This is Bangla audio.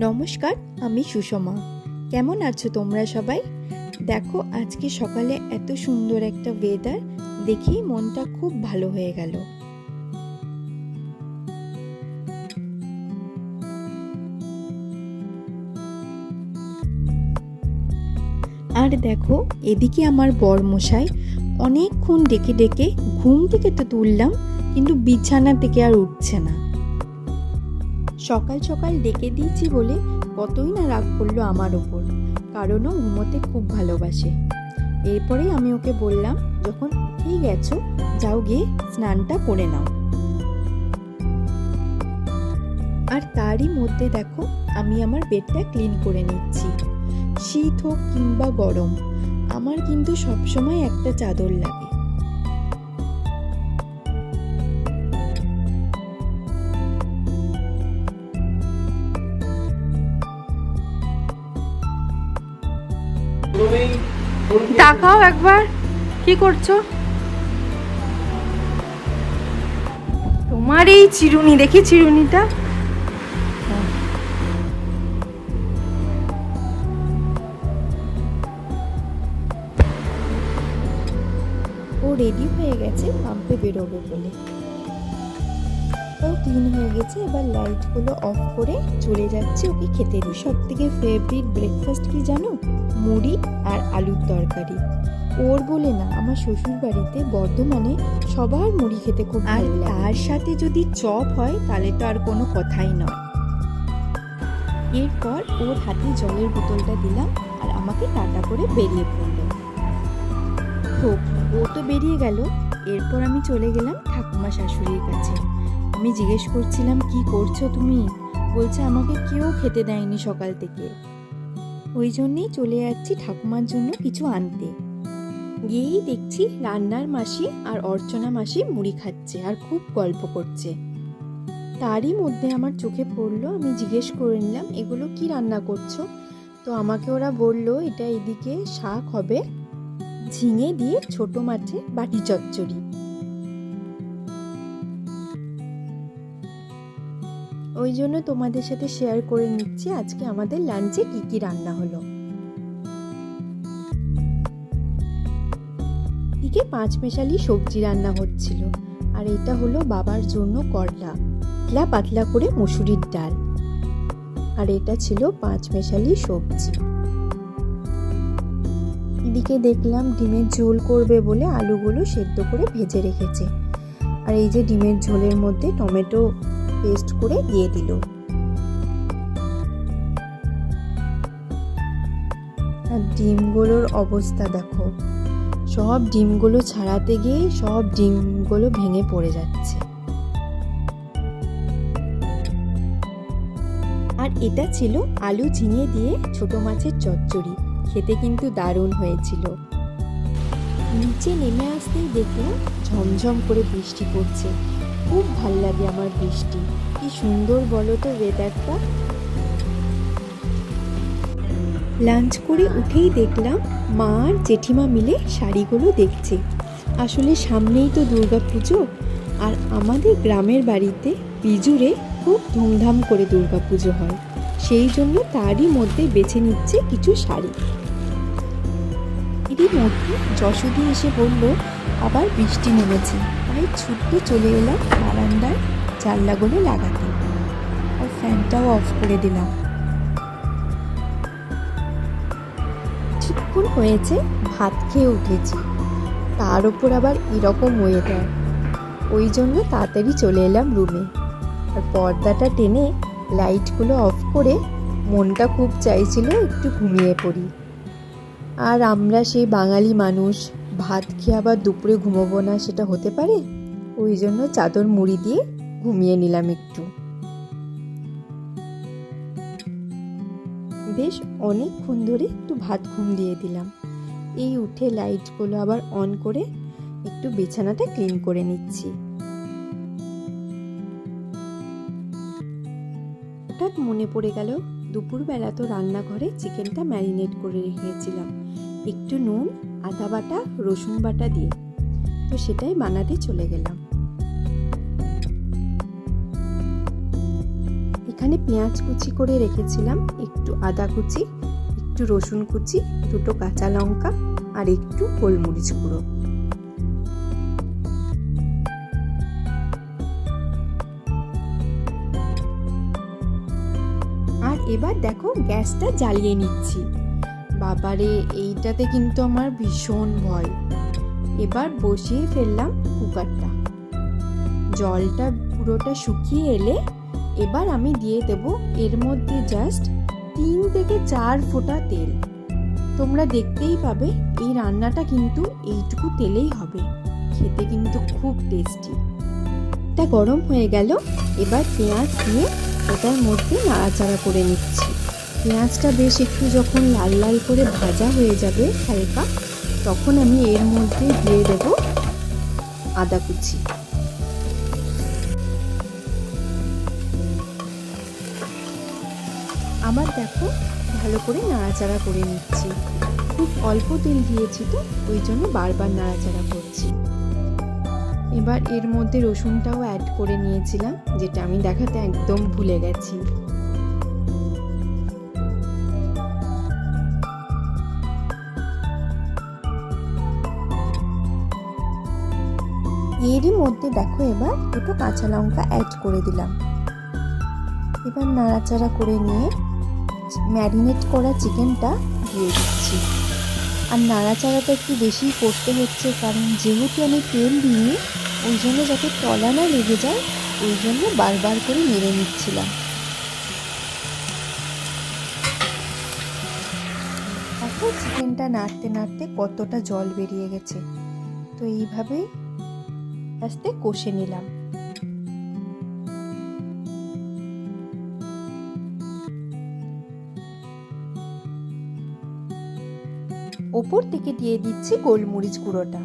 নমস্কার, আমি সুষমা। কেমন আছো তোমরা সবাই? দেখো, আজকে সকালে এত সুন্দর একটা ওয়েদার দেখেই মনটা খুব ভালো হয়ে গেল। আর দেখো, এদিকে আমার বরমশাই অনেকক্ষণ ডেকে ডেকে ঘুম থেকে তো তুললাম, কিন্তু বিছানা থেকে আর উঠছে না। সকাল সকাল ডেকে দিয়েছি বলে কতই না রাগ করলো আমার ওপর, কারণও ঘুমোতে খুব ভালোবাসে। এরপরেই আমি ওকে বললাম, যখন উঠেই গেছো, যাও গিয়ে স্নানটা করে নাও। আর তারই মধ্যে দেখো, আমি আমার বেডটা ক্লিন করে নিচ্ছি। শীত হোক কিংবা গরম, আমার কিন্তু সবসময় একটা চাদর লাগে। তাকাও একবার, কি করছো? তোমার এই চিরুনি, দেখি চিরুনিটা। ও রেডি হয়ে গেছে পাম্পে বেরোবে বলে। ও ক্লিন হয়ে গেছে, এবার লাইটগুলো অফ করে চলে যাচ্ছে ওকে খেতে দিই। সব থেকে ফেভারিট ব্রেকফাস্ট কি জানো? মুড়ি আর আলুর তরকারি। ওর বলে না, আমার শ্বশুর বাড়িতে বর্ধমানে সবার মুড়ি খেতে খুব ভালো লাগে। তার সাথে যদি চপ হয় তাহলে তো আর কোনো কথাই নয়। এরপর ওর হাতে জলের বোতলটা দিলাম আর আমাকে টাটা করে বেরিয়ে পড়লো। হোক, ও তো বেরিয়ে গেল। এরপর আমি চলে গেলাম ঠাকুমা শাশুড়ির কাছে। আমি জিজ্ঞেস করছিলাম, কি করছো তুমি? বলছে আমাকে কেউ খেতে দেয়নি সকাল থেকে, ওই জন্যেই চলে যাচ্ছি ঠাকুমার জন্য কিছু আনতে। গিয়েই দেখছি রান্নার মাসি আর অর্চনা মাসি মুড়ি খাচ্ছে আর খুব গল্প করছে। তারই মধ্যে আমার চোখে পড়লো, আমি জিজ্ঞেস করে নিলাম, এগুলো কি রান্না করছো? তো আমাকে ওরা বললো, এটা এদিকে শাক হবে, ঝিঙে দিয়ে ছোট মাছের বাটি চচ্চড়ি। ওই জন্য তোমাদের সাথে শেয়ার করে নিচ্ছি আজকে আমাদের লাঞ্চে কি কি রান্না হলো। এদিকে 5 মেশালি সবজি রান্না হচ্ছিল, আর এটা হলো বাবার জন্য করলা, পাতলা পাতলা করে মসুরির ডাল, আর এটা ছিল 5 মেশালি সবজি। এদিকে দেখলাম ডিমের ঝোল করবে বলে আলুগুলো সেদ্ধ করে ভেজে রেখেছে, আর এই যে ডিমের ঝোলের মধ্যে টমেটো পেস্ট করে দিয়ে দিল। আর ডিমগুলোর অবস্থা দেখো, সব ডিমগুলো ছাড়াতে গিয়ে সব ডিমগুলো ভেঙে পড়ে যাচ্ছে। আর এটা ছিল আলু ঝিঙে দিয়ে ছোট মাছের চচ্চড়ি, খেতে কিন্তু দারুণ হয়েছিল। নিচে নেমে আসতেই দেখলাম ঝমঝম করে বৃষ্টি পড়ছে। খুব ভাল লাগে আমার বৃষ্টি, কি সুন্দর বলো তো ওয়েদারটা। লাঞ্চ করে উঠেই দেখলাম মা আর জেঠিমা মিলে শাড়িগুলো দেখছে। আসলে সামনেই তো দুর্গাপুজো, আর আমাদের গ্রামের বাড়িতে বিজুড়ে খুব ধুমধাম করে দুর্গাপুজো হয়, সেই জন্য তারই মধ্যে বেছে নিচ্ছে কিছু শাড়ি। এরই মধ্যে যশোদি এসে বলল আবার বৃষ্টি নেমেছে, তাই ছুটতে চলে এলাম বারান্দার জানলাগুলো লাগাতে, আর ফ্যানটাও অফ করে দিলাম। কিছুক্ষণ হয়েছে ভাত খেয়ে উঠেছি, তার উপর আবার এরকম ওয়েদার, ওই জন্য তাড়াতাড়ি চলে এলাম রুমে। আর পর্দাটা টেনে লাইটগুলো অফ করে মনটা খুব চাইছিল একটু ঘুমিয়ে পড়ি। আর আমরা সেই বাঙালি মানুষ, ভাত খেয়ে আবার দুপুরে ঘুমোবো না, সেটা হতে পারে? ওই জন্য চাদর মুড়ি দিয়ে ঘুমিয়ে নিলাম একটু। বেশ অনেকক্ষণ ধরে একটু ভাত ঘুম দিয়ে দিলাম। এই উঠে লাইটগুলো আবার অন করে একটু বিছানাটা ক্লিন করে নিচ্ছি। হঠাৎ মনে পড়ে গেল, দুপুরবেলা তো রান্নাঘরে চিকেনটা ম্যারিনেট করে রেখেছিলাম একটু নুন, আদা বাটা, রসুন বাটা দিয়ে, তো সেটাই বানাতে চলে গেলাম। এখানে পেঁয়াজ কুচি করে রেখেছিলাম, একটু আদা কুচি, একটু রসুন কুচি, দুটো কাঁচা লঙ্কা আর একটু গোলমরিচ গুঁড়ো। আর এবার দেখো গ্যাসটা জ্বালিয়ে নিচ্ছি। বাবারে, এইটাতে কিন্তু আমার ভীষণ ভয়। এবার বসিয়ে ফেললাম কুকারটা। জলটা পুরোটা শুকিয়ে এলে এবার আমি দিয়ে দেব এর মধ্যে জাস্ট 3 থেকে 4 ফোঁটা তেল। তোমরা দেখতেই পাবে এই রান্নাটা কিন্তু এইটুকু তেলেই হবে, খেতে কিন্তু খুব টেস্টি। এটা গরম হয়ে গেল, এবার পেঁয়াজ দিয়ে ওটার মধ্যে নাড়াচাড়া করে নিচ্ছি। পেঁয়াজটা বেশ একটু যখন লাল লাল করে ভাজা হয়ে যাবে হালকা, তখন আমি এর মধ্যে দিয়ে দেব আদা কুচি। আবার দেখো ভালো করে নাড়াচাড়া করে নিচ্ছি। খুব অল্প তেল দিয়েছি তো ওই জন্য বারবার নাড়াচাড়া করছি। এবার এর মধ্যে রসুনটাও অ্যাড করে নিয়েছিলাম, যেটা আমি দেখাতে একদম ভুলে গেছি। এরই মধ্যে দেখো এবার দুটো কাঁচা লঙ্কা অ্যাড করে দিলাম। এবার নাড়াচাড়া করে নিয়ে ম্যারিনেট করা চিকেনটা দিয়ে দিচ্ছি। আর নাড়াচাড়াটা একটু বেশি করতে হচ্ছে, কারণ যেহেতু আমি তেল দিইনি ওই জন্য যাতে তলা না লেগে যায়, ওই জন্য বারবার করে নেড়ে নিচ্ছিলাম। এখন চিকেনটা নাড়তে নাড়তে কতটা জল বেরিয়ে গেছে, তো এইভাবেই আস্তে কষে নিলাম। ওপর থেকে দিয়ে দিচ্ছি গোলমরিচ গুঁড়োটা।